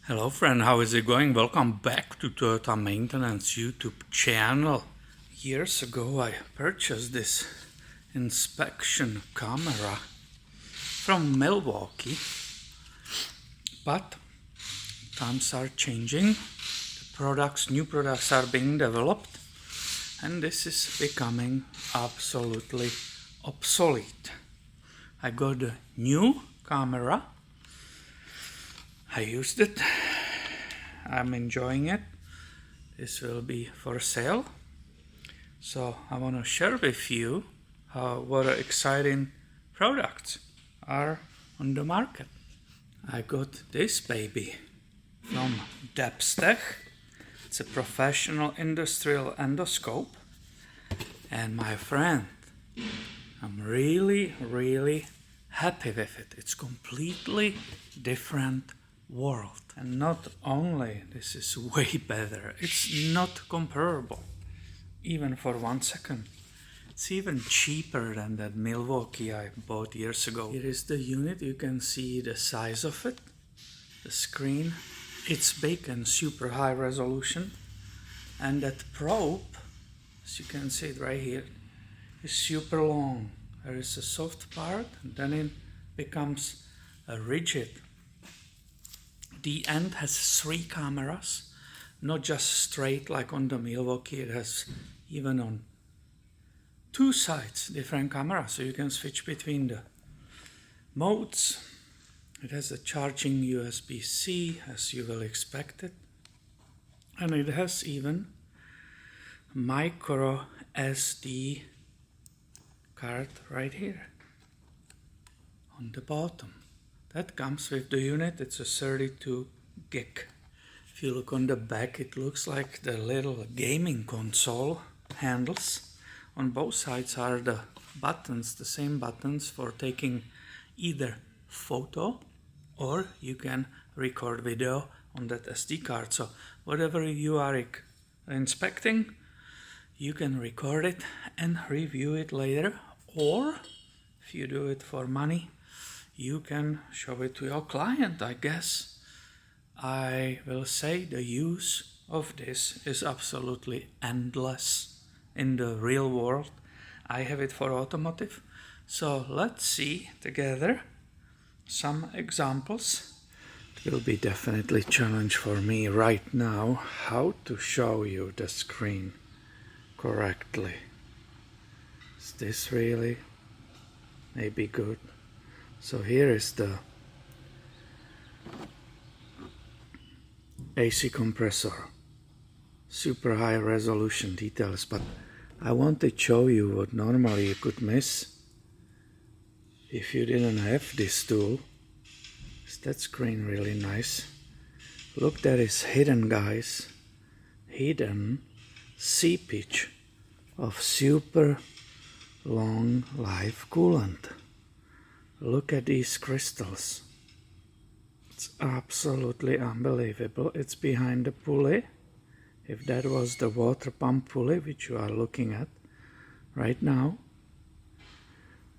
Hello friend, how is it going? Welcome back to Toyota Maintenance YouTube channel. Years ago I purchased this inspection camera from Milwaukee, but times are changing, new products are being developed, and this is becoming absolutely obsolete. I got a new camera. I used it. I'm enjoying it. This will be for sale. So I want to share with you what exciting products are on the market. I got this baby from DEPSTECH. It's a professional industrial endoscope. And my friend, I'm really happy with it. It's completely different world. And not only this is way better, it's not comparable even for 1 second. It's even cheaper than that Milwaukee I bought years ago. Here is the unit. You can see the size of it, the screen. It's big and super high resolution, and that probe, as you can see it right here, is super long. There is a soft part and then it becomes a rigid. The end has 3 cameras, not just straight like on the Milwaukee. It has even on 2 sides different cameras, so you can switch between the modes. It has a charging USB-C, as you will expect it, and it has even micro SD card right here on the bottom. That comes with the unit. It's a 32 gig. If you look on the back, it looks like the little gaming console handles. On both sides are the buttons, the same buttons for taking either photo or you can record video on that SD card. So whatever you are inspecting, you can record it and review it later, or if you do it for money, you can show it to your client, I guess. I will say the use of this is absolutely endless in the real world. I have it for automotive. So let's see together some examples. It will be definitely a challenge for me right now how to show you the screen correctly. Is this really maybe good? So here is the AC compressor, super high resolution details, but I want to show you what normally you could miss if you didn't have this tool. Is that screen really nice? Look, that is hidden, guys. Hidden seepage of super long life coolant. Look at these crystals. It's absolutely unbelievable. It's behind the pulley. If that was the water pump pulley, which you are looking at right now,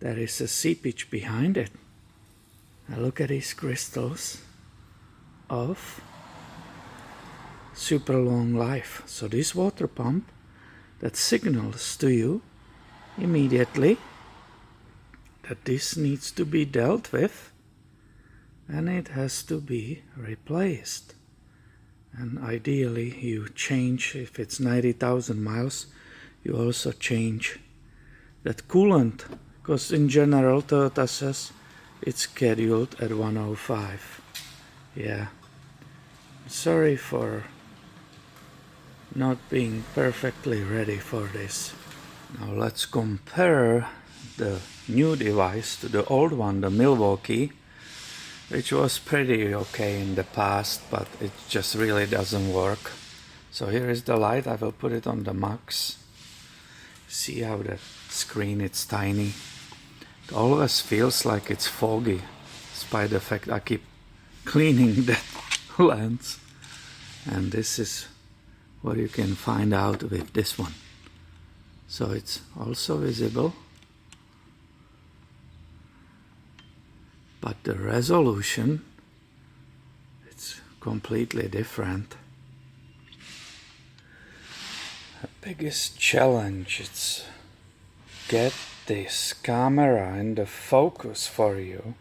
there is a seepage behind it. Now look at these crystals of super long life. So this water pump that signals to you immediately that this needs to be dealt with and it has to be replaced. And ideally you change, if it's 90,000 miles, you also change that coolant, because in general Toyota says it's scheduled at 105. Yeah, sorry for not being perfectly ready for this. Now let's compare the new device to the old one, the Milwaukee, which was pretty okay in the past, but it just really doesn't work. So here is the light. I will put it on the max. See how the screen, it's tiny. It always feels like it's foggy, despite the fact I keep cleaning that lens. And this is what you can find out with this one. So it's also visible, but the resolution, it's completely different. The biggest challenge is get this camera in the focus for you.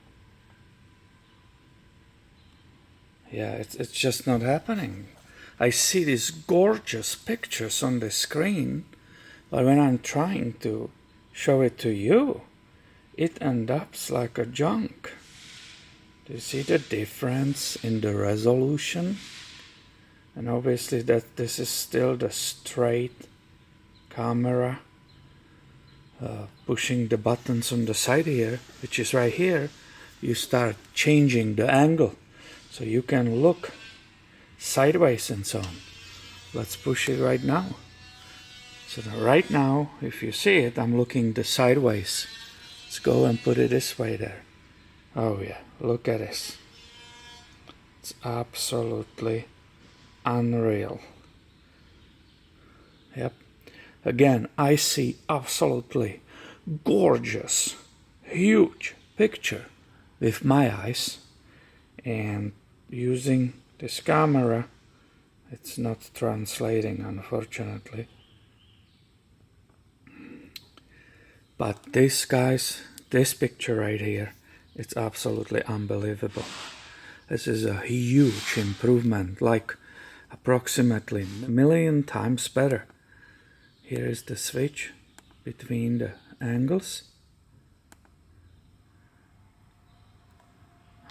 Yeah, it's just not happening. I see these gorgeous pictures on the screen, but when I'm trying to show it to you, it ends up like a junk. Do you see the difference in the resolution? And obviously that this is still the straight camera. Pushing the buttons on the side here, which is right here, you start changing the angle. So you can look sideways and so on. Let's push it right now. So right now, if you see it, I'm looking the sideways. Let's go and put it this way there. Oh yeah, look at this. It's absolutely unreal. Yep. Again, I see absolutely gorgeous, huge picture with my eyes, and using this camera, it's not translating, unfortunately. But this, guys, this picture right here, it's absolutely unbelievable. This is a huge improvement, like approximately 1,000,000 times better. Here is the switch between the angles.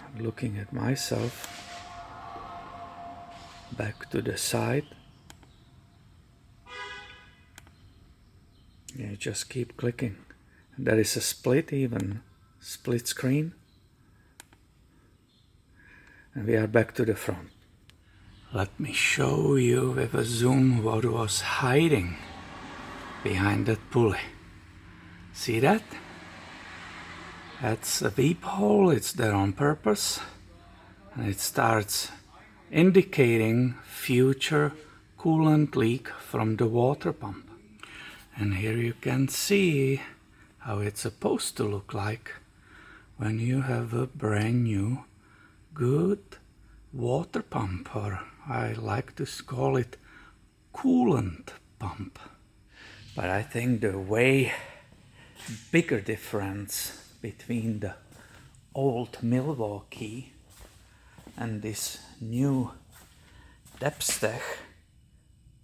I'm looking at myself. Back to the side. You just keep clicking. There is a split screen. And we are back to the front. Let me show you with a zoom what was hiding behind that pulley. See that? That's a weep hole, it's there on purpose. And it starts indicating future coolant leak from the water pump. And here you can see how it's supposed to look like when you have a brand new good water pump, or I like to call it coolant pump. But I think the way bigger difference between the old Milwaukee and this new DEPSTECH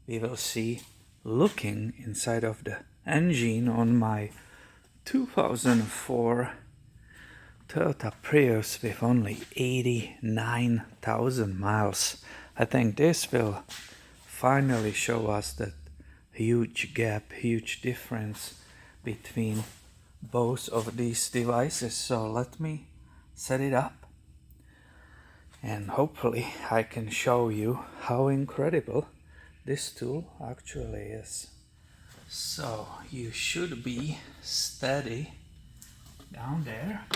we will see looking inside of the engine on my 2004 Toyota Prius with only 89,000 miles. I think this will finally show us that huge gap, huge difference between both of these devices. So let me set it up and hopefully I can show you how incredible this tool actually is. So you should be steady down there,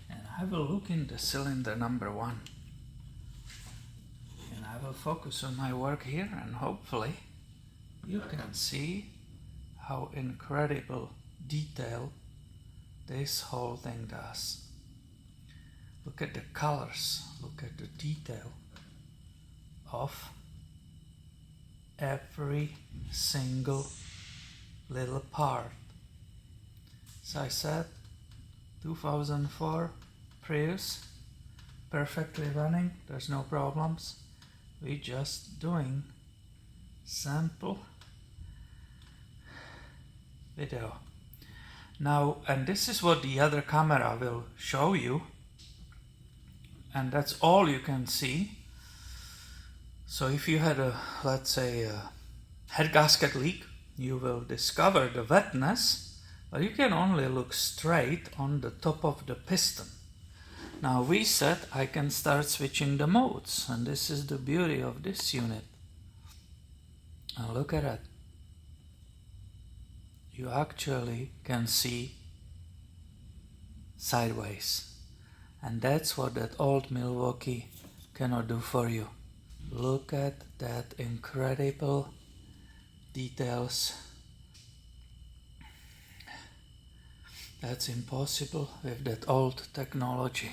and I will look in the cylinder number 1 and I will focus on my work here, and hopefully you can see how incredible detail this whole thing does. Look at the colors, look at the detail of every single little part. As I said, 2004 Prius, perfectly running, there's no problems. We're just doing sample video. Now, and this is what the other camera will show you, and that's all you can see. So if you had a, let's say, a head gasket leak, you will discover the wetness, but you can only look straight on the top of the piston. Now we said I can start switching the modes, and this is the beauty of this unit. Now look at that. You actually can see sideways, and that's what that old Milwaukee cannot do for you. Look at that incredible details. That's impossible with that old technology.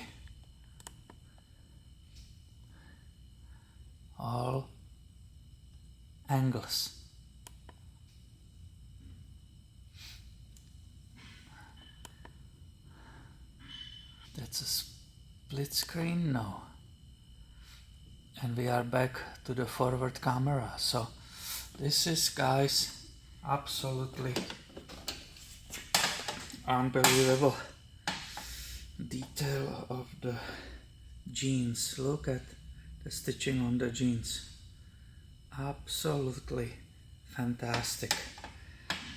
all angles. That's a split screen? No. And we are back to the forward camera. So this is, guys, absolutely unbelievable detail of the jeans. Look at the stitching on the jeans. Absolutely fantastic.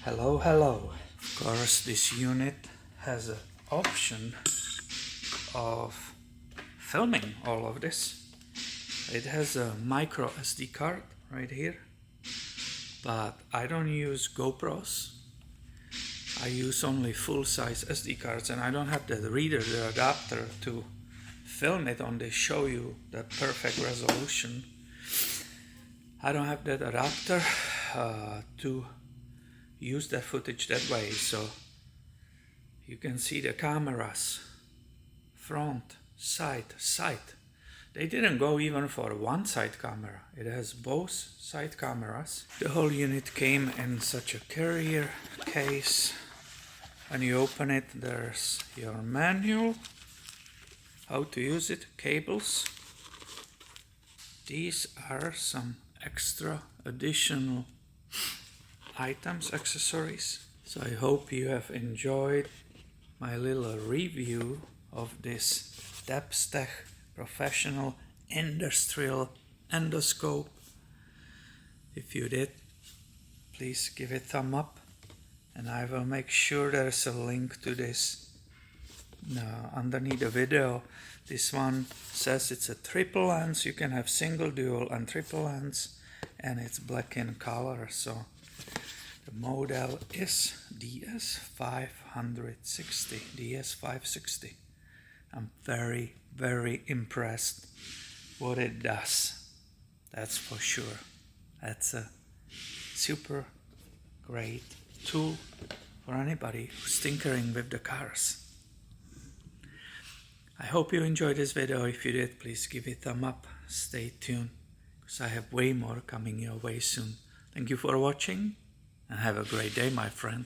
Hello, hello. Of course, this unit has an option of filming all of this. It has a micro SD card right here, but I don't use GoPros. I use only full-size SD cards, and I don't have the reader, the adapter to film it on this, show you the perfect resolution. I don't have that adapter to use that footage that way, so you can see the cameras, front, side. They didn't go even for one side camera. It has both side cameras. The whole unit came in such a carrier case. When you open it, there's your manual, how to use it, cables. These are some extra additional items, accessories. So I hope you have enjoyed my little review of this DEPSTECH professional industrial endoscope. If you did, please give it a thumb up, and I will make sure there's a link to this underneath the video. This one says it's a triple lens. You can have single, dual and triple lens, and it's black in color. So the model is DS560. I'm very, very impressed what it does. That's for sure. That's a super great tool for anybody who's tinkering with the cars. I hope you enjoyed this video. If you did, please give it a thumb up. Stay tuned, because I have way more coming your way soon. Thank you for watching, and have a great day, my friend.